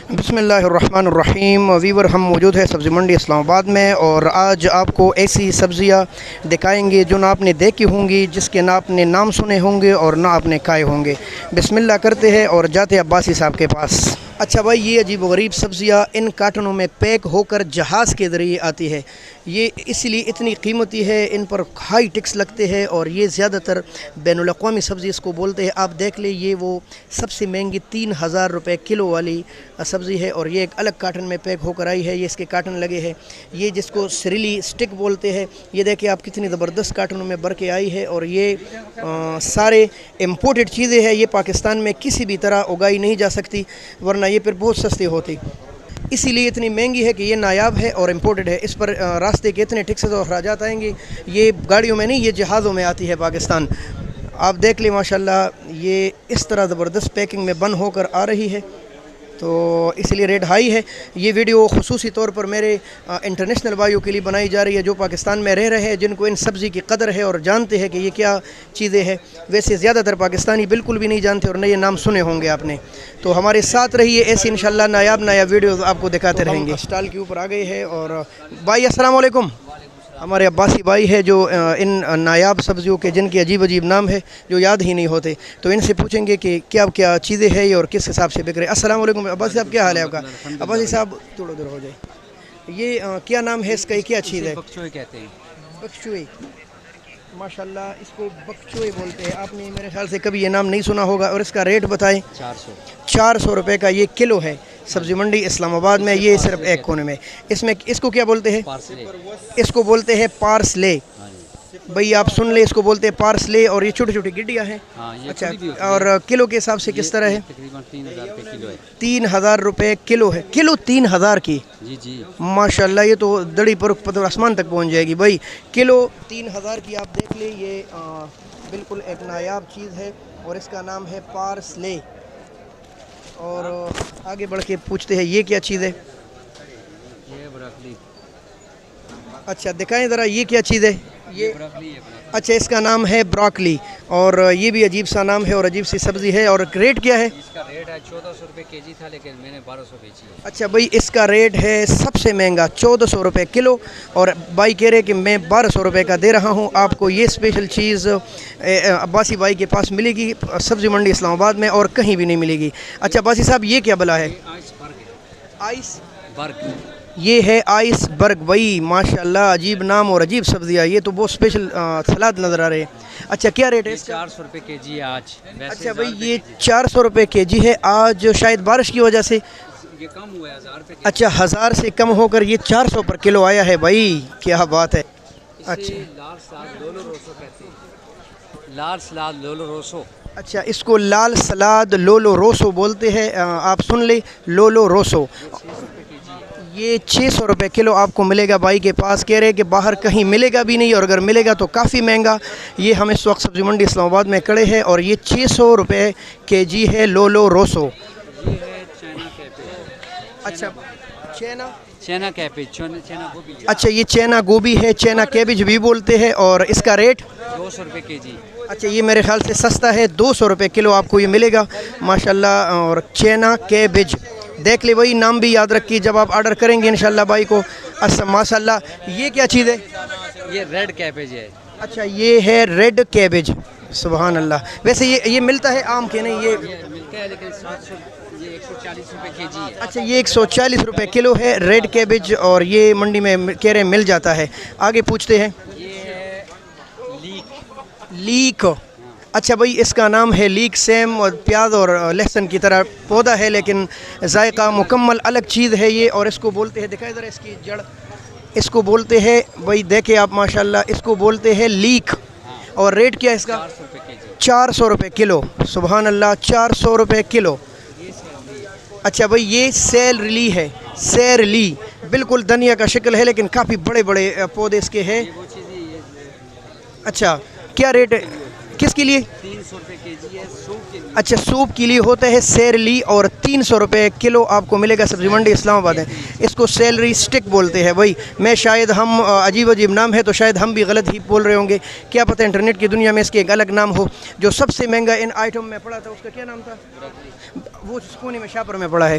بسم اللہ الرحمن الرحیم ویور ہم موجود ہے سبزی منڈی اسلام آباد میں، اور آج آپ کو ایسی سبزیاں دکھائیں گے جو نہ آپ نے دیکھی ہوں گی، جس کے نہ آپ نے نام سنے ہوں گے اور نہ آپ نے کھائے ہوں گے۔ بسم اللہ کرتے ہیں اور جاتے عباسی صاحب کے پاس۔ اچھا بھائی، یہ عجیب و غریب سبزیاں ان کارٹنوں میں پیک ہو کر جہاز کے ذریعے آتی ہے، یہ اس لیے اتنی قیمتی ہے، ان پر ہائی ٹیکس لگتے ہیں، اور یہ زیادہ تر بین الاقوامی سبزی اس کو بولتے ہیں۔ آپ دیکھ لیں، یہ وہ سب سے مہنگی 3000 روپے کلو والی سبزی ہے، اور یہ ایک الگ کارٹن میں پیک ہو کر آئی ہے۔ یہ اس کے کارٹن لگے ہیں، یہ جس کو سریلی سٹک بولتے ہیں۔ یہ دیکھیں آپ کتنی زبردست کارٹنوں میں بھر کے آئی ہے، اور یہ سارے امپورٹڈ چیزیں ہیں، یہ پاکستان میں کسی بھی طرح اگائی نہیں جا سکتی، ورنہ یہ پھر بہت سستی ہوتی، اسی لیے اتنی مہنگی ہے کہ یہ نایاب ہے اور امپورٹڈ ہے۔ اس پر راستے کے اتنے ٹیکسز اور اخراجات آئیں گے، یہ گاڑیوں میں نہیں، یہ جہازوں میں آتی ہے پاکستان۔ آپ دیکھ لیں ماشاءاللہ، یہ اس طرح زبردست پیکنگ میں بند ہو کر آ رہی ہے، تو اس لیے ریٹ ہائی ہے۔ یہ ویڈیو خصوصی طور پر میرے انٹرنیشنل بھائیوں کے لیے بنائی جا رہی ہے جو پاکستان میں رہ رہے ہیں، جن کو ان سبزی کی قدر ہے اور جانتے ہیں کہ یہ کیا چیزیں ہیں۔ ویسے زیادہ تر پاکستانی بالکل بھی نہیں جانتے اور نہ یہ نام سنے ہوں گے آپ نے، تو ہمارے ساتھ رہیے، ایسی انشاءاللہ نایاب ویڈیوز آپ کو دکھاتے رہیں گے۔ اسٹال کے اوپر آ گئے ہیں، اور بھائی السلام علیکم، ہمارے عباسی بھائی ہے جو ان نایاب سبزیوں کے جن کے عجیب عجیب نام ہے جو یاد ہی نہیں ہوتے، تو ان سے پوچھیں گے کہ کیا کیا چیزیں ہیں اور کس حساب سے بک رہے ہیں۔ السلام علیکم عباسی صاحب، کیا حال ہے آپ کا؟ عباسی صاحب تھوڑا ادھر ہو جائے، یہ کیا نام ہے اس کا، کیا چیز ہے؟ بکچوئے کہتے ہیں۔ بکچوئے، ماشاءاللہ اس کو بکچوئے بولتے ہیں۔ آپ نے میرے خیال سے کبھی یہ نام نہیں سنا ہوگا، اور اس کا ریٹ بتائیں۔ 400 روپے کا یہ کلو ہے سبزی منڈی اسلام آباد میں، یہ صرف ایک کونے میں۔ اس کو کیا بولتے ہیں؟ اس کو بولتے ہیں پارسلے۔ بھئی آپ سن لیں، اس کو بولتے ہیں پارسلے، اور یہ چھوٹی چھوٹی گڈیاں ہیں۔ اچھا، اور کلو کے حساب سے کس طرح ہے؟ تقریباً 3000 روپے کلو ہے۔ 3000 روپے کلو ہے، کلو 3000 کی؟ جی ماشاءاللہ، یہ تو دڑی پر آسمان تک پہنچ جائے گی بھائی۔ کلو 3000 کی آپ دیکھ لیں، یہ بالکل ایک نایاب چیز ہے، اور اس کا نام ہے پارسلے۔ اور آگے بڑھ کے پوچھتے ہیں یہ کیا چیز ہے؟ یہ بروکلی۔ اچھا دکھائیں ذرا، یہ کیا چیز ہے؟ یہ بروکلی ہے۔ اچھا، اس کا نام ہے بروکلی، اور یہ بھی عجیب سا نام ہے اور عجیب سی سبزی ہے۔ اور ریٹ کیا ہے اس کا؟ ریٹ ہے 1400 روپے کے جی تھا، لیکن میں نے 1200 بیچی ہے۔ اچھا بھائی، اس کا ریٹ ہے سب سے مہنگا 1400 روپے کلو، اور بھائی کہہ رہے کہ میں 1200 روپے کا دے رہا ہوں آپ کو۔ یہ اسپیشل چیز عباسی بھائی کے پاس ملے گی سبزی منڈی اسلام آباد میں، اور کہیں بھی نہیں ملے گی۔ اچھا عباسی صاحب، یہ کیا بلا ہے؟ آئس برگ۔ یہ ہے آئس برگ بھائی، ماشاءاللہ عجیب نام اور عجیب سبزیاں، یہ تو بہت اسپیشل سلاد نظر آ رہے ہیں۔ اچھا کیا ریٹ ہے اس کا؟ 400 روپے کے جی ہے آج۔ اچھا بھائی، یہ 400 روپے کے جی ہے آج، شاید بارش کی وجہ سے یہ کم ہوا ہے 1000 روپے۔ اچھا 1000 سے کم ہو کر یہ 400 پر کلو آیا ہے بھائی، کیا بات ہے۔ اچھا، لال سلاد لولو روسو کہتے ہیں۔ لال سلاد لولو روسو۔ اچھا، اس کو لال سلاد لولو روسو بولتے ہیں، آپ سن لیں، لولو روسو۔ یہ 600 روپے کلو آپ کو ملے گا بھائی کے پاس، کہہ رہے کہ باہر کہیں ملے گا بھی نہیں، اور اگر ملے گا تو کافی مہنگا۔ یہ ہم اس وقت سبزی منڈی اسلام آباد میں کھڑے ہیں، اور یہ 600 روپے کے جی ہے لولو روسو۔ یہ ہے چائنا کیبج۔ اچھا، چائنا کیبج، چائنا گوبھی۔ اچھا یہ چائنا گوبھی ہے، چائنا کیبج بھی بولتے ہیں، اور اس کا ریٹ 200 روپے کے جی۔ اچھا، یہ میرے خیال سے سستا ہے، 200 روپے کلو آپ کو یہ ملے گا ماشاءاللہ۔ اور چائنا کیبج دیکھ لے بھائی، نام بھی یاد رکھیے جب آپ آرڈر کریں گے انشاءاللہ بھائی کو۔ ماشاءاللہ، یہ کیا چیز ہے؟ یہ ریڈ کیبج ہے۔ اچھا، یہ ہے ریڈ کیبج، سبحان اللہ۔ ویسے یہ ملتا ہے عام کے نہیں؟ یہ ملتا ہے لیکن 700، یہ 140 روپے کے جی ہے۔ اچھا، یہ 140 روپے کلو ہے ریڈ کیبج، اور یہ منڈی میں کہہ رہے مل جاتا ہے۔ آگے پوچھتے ہیں، یہ ہے لیک۔ اچھا بھائی، اس کا نام ہے لیک، سیم اور پیاز اور لہسن کی طرح پودا ہے، لیکن ذائقہ مکمل الگ چیز ہے یہ، اور اس کو بولتے ہیں، دکھائیں ذرا اس کی جڑ، اس کو بولتے ہیں بھائی، دیکھیں آپ ماشاءاللہ، اس کو بولتے ہیں لیک۔ اور ریٹ کیا ہے اس کا؟ 400 روپے کے جی۔ 400 روپے کلو، سبحان اللہ، 400 روپے کلو۔ اچھا بھائی، یہ سیلری ہے، سیرلی، بالکل دھنیا کا شکل ہے، لیکن کافی بڑے بڑے پودے اس کے ہیں۔ اچھا، کیا ریٹ ہے کس کے لیے؟ 300 روپے کے جی ہے، سوپ کے لیے۔ اچھا، سوپ کے لیے ہوتا ہے سیرلی، اور 300 روپے کلو آپ کو ملے گا سبزی منڈی اسلام آباد ہے۔ اس کو سیلری سٹک بولتے ہیں بھائی، میں شاید ہم عجیب عجیب نام ہے تو شاید ہم بھی غلط ہی بول رہے ہوں گے، کیا پتہ انٹرنیٹ کی دنیا میں اس کے ایک الگ نام ہو۔ جو سب سے مہنگا ان آئٹم میں پڑا تھا اس کا کیا نام تھا؟ وہ کونے میں شاپر میں پڑا ہے،